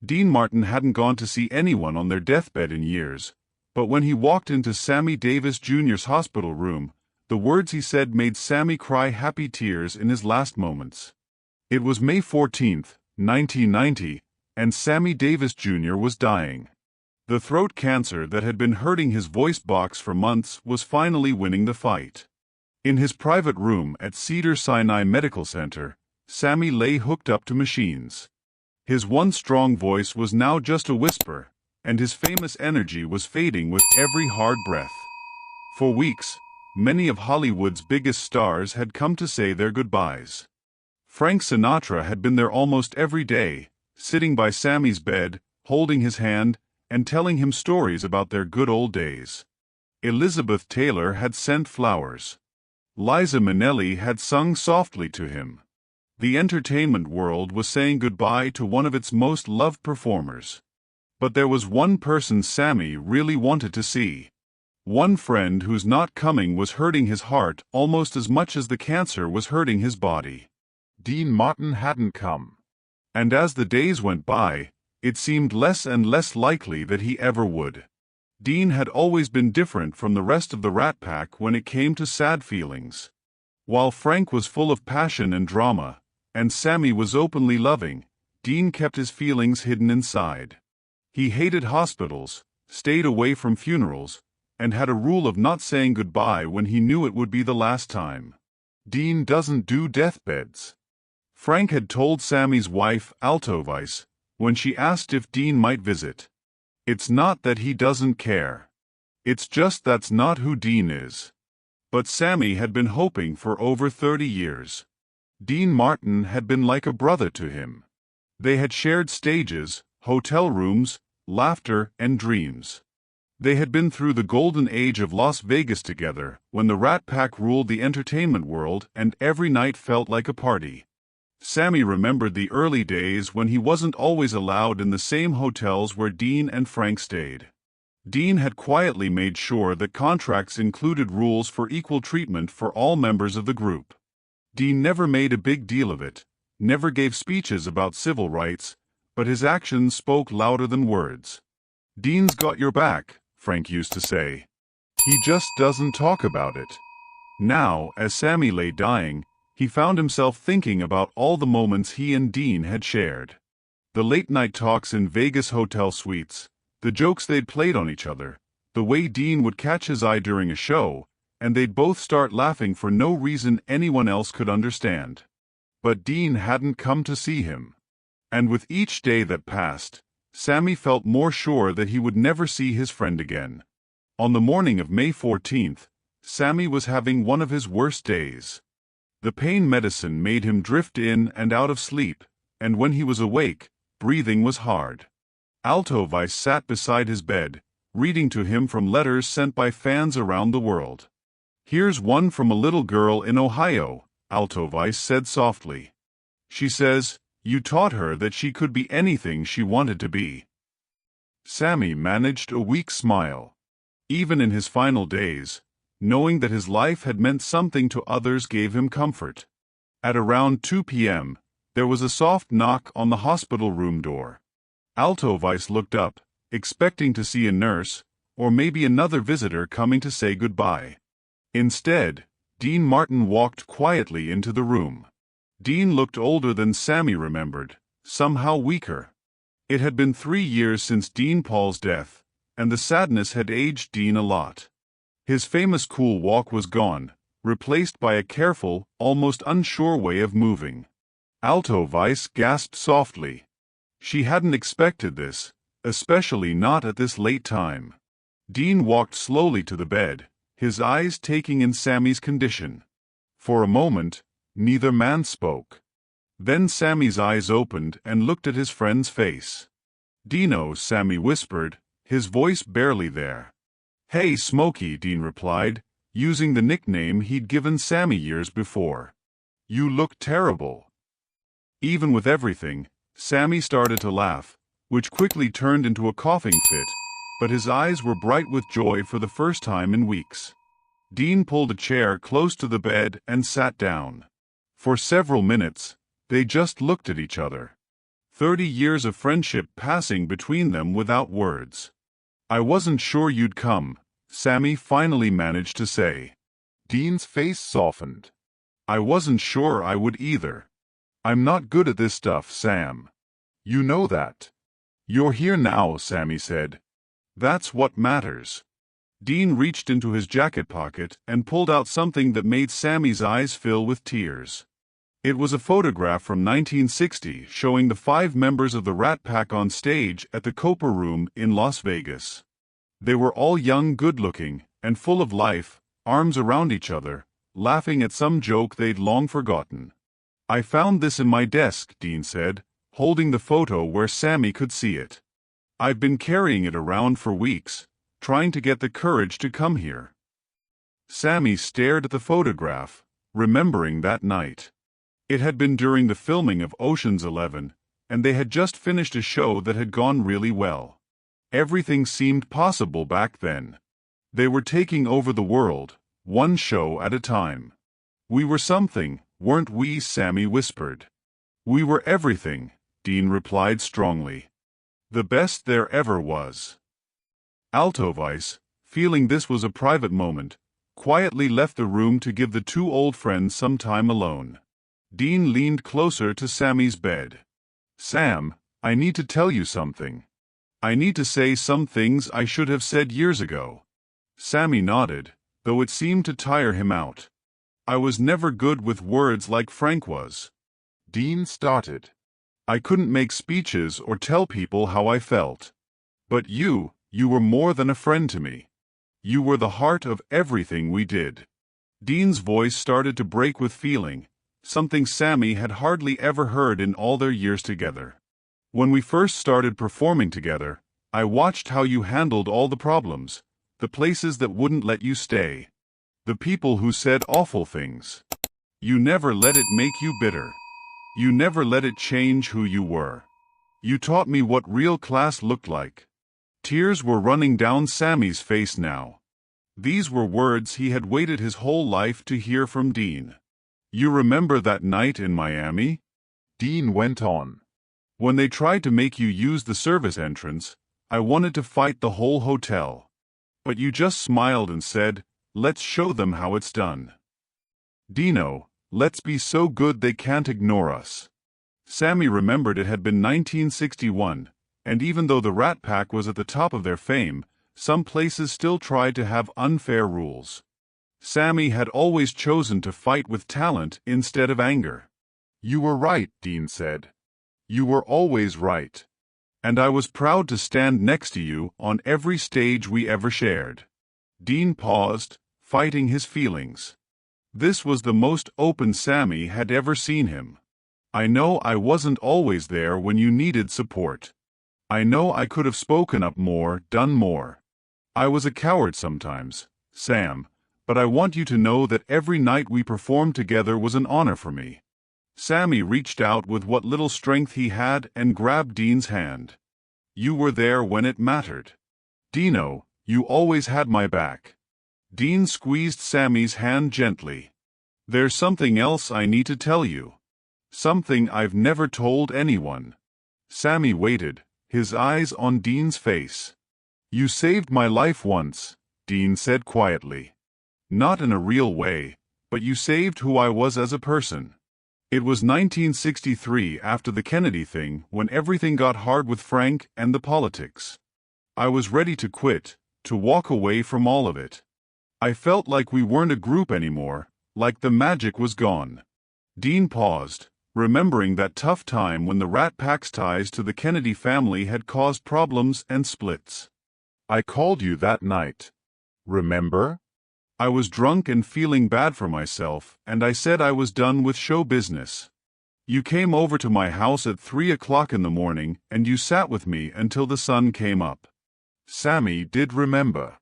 Dean Martin hadn't gone to see anyone on their deathbed in years, but when he walked into Sammy Davis Jr.'s hospital room, the words he said made Sammy cry happy tears in his last moments. It was May 14, 1990, and Sammy Davis Jr. was dying. The throat cancer that had been hurting his voice box for months was finally winning the fight. In his private room at Cedars-Sinai Medical Center, Sammy lay hooked up to machines. His once strong voice was now just a whisper, and his famous energy was fading with every hard breath. For weeks, many of Hollywood's biggest stars had come to say their goodbyes. Frank Sinatra had been there almost every day, sitting by Sammy's bed, holding his hand, and telling him stories about their good old days. Elizabeth Taylor had sent flowers. Liza Minnelli had sung softly to him. The entertainment world was saying goodbye to one of its most loved performers. But there was one person Sammy really wanted to see. One friend whose not coming was hurting his heart almost as much as the cancer was hurting his body. Dean Martin hadn't come. And as the days went by, it seemed less and less likely that he ever would. Dean had always been different from the rest of the Rat Pack when it came to sad feelings. While Frank was full of passion and drama, and Sammy was openly loving, Dean kept his feelings hidden inside. He hated hospitals, stayed away from funerals, and had a rule of not saying goodbye when he knew it would be the last time. Dean doesn't do deathbeds. Frank had told Sammy's wife, Altovise, when she asked if Dean might visit. It's not that he doesn't care. It's just that's not who Dean is. But Sammy had been hoping for over 30 years. Dean Martin had been like a brother to him. They had shared stages, hotel rooms, laughter, and dreams. They had been through the golden age of Las Vegas together, when the Rat Pack ruled the entertainment world and every night felt like a party. Sammy remembered the early days when he wasn't always allowed in the same hotels where Dean and Frank stayed. Dean had quietly made sure that contracts included rules for equal treatment for all members of the group. Dean never made a big deal of it, never gave speeches about civil rights, but his actions spoke louder than words. "Dean's got your back," Frank used to say. "He just doesn't talk about it." Now, as Sammy lay dying, he found himself thinking about all the moments he and Dean had shared. The late-night talks in Vegas hotel suites, the jokes they'd played on each other, the way Dean would catch his eye during a show, and they'd both start laughing for no reason anyone else could understand. But Dean hadn't come to see him. And with each day that passed, Sammy felt more sure that he would never see his friend again. On the morning of May 14th, Sammy was having one of his worst days. The pain medicine made him drift in and out of sleep, and when he was awake, breathing was hard. Altovise sat beside his bed, reading to him from letters sent by fans around the world. "Here's one from a little girl in Ohio," Altovise said softly. "She says, you taught her that she could be anything she wanted to be." Sammy managed a weak smile. Even in his final days, knowing that his life had meant something to others gave him comfort. At around 2 p.m., there was a soft knock on the hospital room door. Altovise looked up, expecting to see a nurse, or maybe another visitor coming to say goodbye. Instead, Dean Martin walked quietly into the room. Dean looked older than Sammy remembered, somehow weaker. It had been 3 years since Dean Paul's death, and the sadness had aged Dean a lot. His famous cool walk was gone, replaced by a careful, almost unsure way of moving. Altovise gasped softly. She hadn't expected this, especially not at this late time. Dean walked slowly to the bed, his eyes taking in Sammy's condition. For a moment, neither man spoke. Then Sammy's eyes opened and looked at his friend's face. "Dino," Sammy whispered, his voice barely there. "Hey, Smokey," Dean replied, using the nickname he'd given Sammy years before. "You look terrible." Even with everything, Sammy started to laugh, which quickly turned into a coughing fit, but his eyes were bright with joy for the first time in weeks. Dean pulled a chair close to the bed and sat down. For several minutes, they just looked at each other. 30 years of friendship passing between them without words. I wasn't sure you'd come, Sammy finally managed to say. Dean's face softened. I wasn't sure I would either. I'm not good at this stuff, Sam. You know that. You're here now, Sammy said. That's what matters. Dean reached into his jacket pocket and pulled out something that made Sammy's eyes fill with tears. It was a photograph from 1960 showing the 5 members of the Rat Pack on stage at the Copper Room in Las Vegas. They were all young, good-looking, and full of life, arms around each other, laughing at some joke they'd long forgotten. I found this in my desk, Dean said, holding the photo where Sammy could see it. I've been carrying it around for weeks, trying to get the courage to come here. Sammy stared at the photograph, remembering that night. It had been during the filming of Ocean's 11, and they had just finished a show that had gone really well. Everything seemed possible back then. They were taking over the world, one show at a time. We were something, weren't we? Sammy whispered. We were everything, Dean replied strongly. The best there ever was. Altovise, feeling this was a private moment, quietly left the room to give the 2 old friends some time alone. Dean leaned closer to Sammy's bed. Sam, I need to tell you something. I need to say some things I should have said years ago. Sammy nodded, though it seemed to tire him out. I was never good with words like Frank was. Dean started. I couldn't make speeches or tell people how I felt. But you were more than a friend to me. You were the heart of everything we did. Dean's voice started to break with feeling, something Sammy had hardly ever heard in all their years together. When we first started performing together, I watched how you handled all the problems, the places that wouldn't let you stay, the people who said awful things. You never let it make you bitter. You never let it change who you were. You taught me what real class looked like. Tears were running down Sammy's face now. These were words he had waited his whole life to hear from Dean. You remember that night in Miami? Dean went on. When they tried to make you use the service entrance, I wanted to fight the whole hotel. But you just smiled and said, let's show them how it's done. Dino, let's be so good they can't ignore us. Sammy remembered it had been 1961, and even though the Rat Pack was at the top of their fame, some places still tried to have unfair rules. Sammy had always chosen to fight with talent instead of anger. You were right, Dean said. You were always right. And I was proud to stand next to you on every stage we ever shared. Dean paused, fighting his feelings. This was the most open Sammy had ever seen him. I know I wasn't always there when you needed support. I know I could have spoken up more, done more. I was a coward sometimes, Sam, but I want you to know that every night we performed together was an honor for me. Sammy reached out with what little strength he had and grabbed Dean's hand. You were there when it mattered. Dino, you always had my back. Dean squeezed Sammy's hand gently. There's something else I need to tell you. Something I've never told anyone. Sammy waited, his eyes on Dean's face. You saved my life once, Dean said quietly. Not in a real way, but you saved who I was as a person. It was 1963 after the Kennedy thing when everything got hard with Frank and the politics. I was ready to quit, to walk away from all of it. I felt like we weren't a group anymore, like the magic was gone. Dean paused, remembering that tough time when the Rat Pack's ties to the Kennedy family had caused problems and splits. I called you that night. Remember? I was drunk and feeling bad for myself, and I said I was done with show business. You came over to my house at 3 o'clock in the morning and you sat with me until the sun came up. Sammy did remember.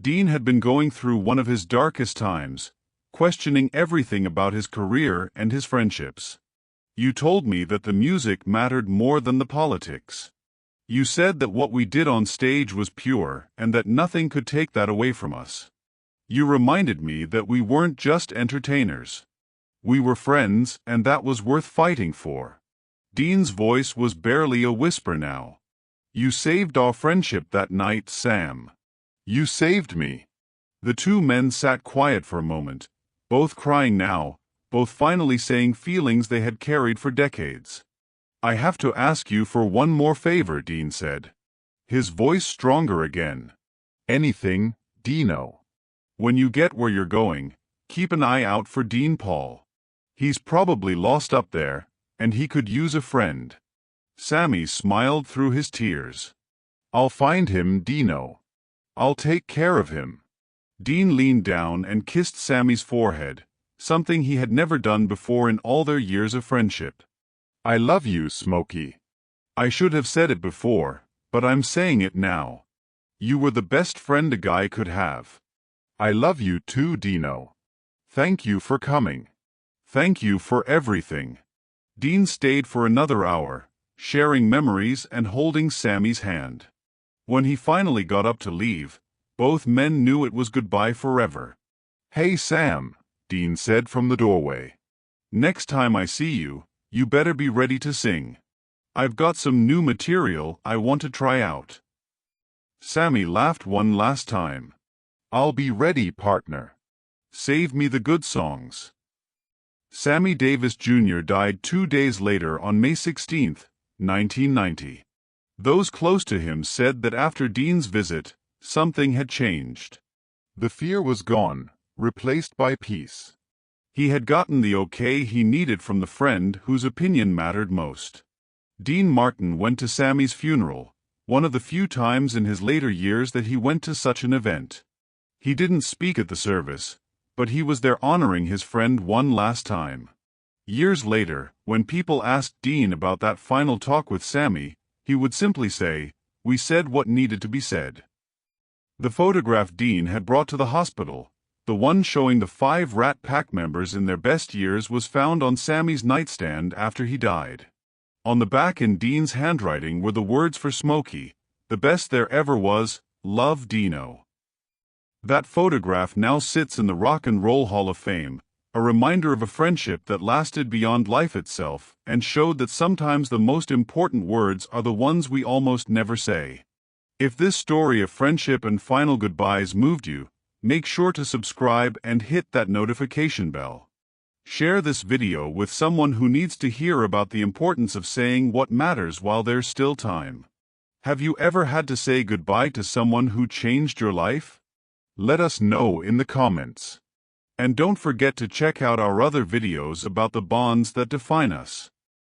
Dean had been going through one of his darkest times, questioning everything about his career and his friendships. You told me that the music mattered more than the politics. You said that what we did on stage was pure and that nothing could take that away from us. You reminded me that we weren't just entertainers. We were friends, and that was worth fighting for. Dean's voice was barely a whisper now. "You saved our friendship that night, Sam. You saved me." The two men sat quiet for a moment, both crying now, both finally saying feelings they had carried for decades. "I have to ask you for one more favor," Dean said, his voice stronger again. "Anything, Dino. When you get where you're going, keep an eye out for Dean Paul. He's probably lost up there, and he could use a friend." Sammy smiled through his tears. "I'll find him, Dino. I'll take care of him." Dean leaned down and kissed Sammy's forehead, something he had never done before in all their years of friendship. "I love you, Smokey. I should have said it before, but I'm saying it now. You were the best friend a guy could have. I love you too, Dino. Thank you for coming. Thank you for everything." Dean stayed for another hour, sharing memories and holding Sammy's hand. When he finally got up to leave, both men knew it was goodbye forever. "Hey, Sam," Dean said from the doorway. "Next time I see you, you better be ready to sing. I've got some new material I want to try out." Sammy laughed one last time. "I'll be ready, partner. Save me the good songs." Sammy Davis Jr. died 2 days later on May 16, 1990. Those close to him said that after Dean's visit, something had changed. The fear was gone, replaced by peace. He had gotten the okay he needed from the friend whose opinion mattered most. Dean Martin went to Sammy's funeral, one of the few times in his later years that he went to such an event. He didn't speak at the service, but he was there honoring his friend one last time. Years later, when people asked Dean about that final talk with Sammy, he would simply say, "We said what needed to be said." The photograph Dean had brought to the hospital, the one showing the 5 Rat Pack members in their best years, was found on Sammy's nightstand after he died. On the back in Dean's handwriting were the words for Smokey, "The best there ever was, love Dino." That photograph now sits in the Rock and Roll Hall of Fame, a reminder of a friendship that lasted beyond life itself and showed that sometimes the most important words are the ones we almost never say. If this story of friendship and final goodbyes moved you, make sure to subscribe and hit that notification bell. Share this video with someone who needs to hear about the importance of saying what matters while there's still time. Have you ever had to say goodbye to someone who changed your life? Let us know in the comments. And don't forget to check out our other videos about the bonds that define us.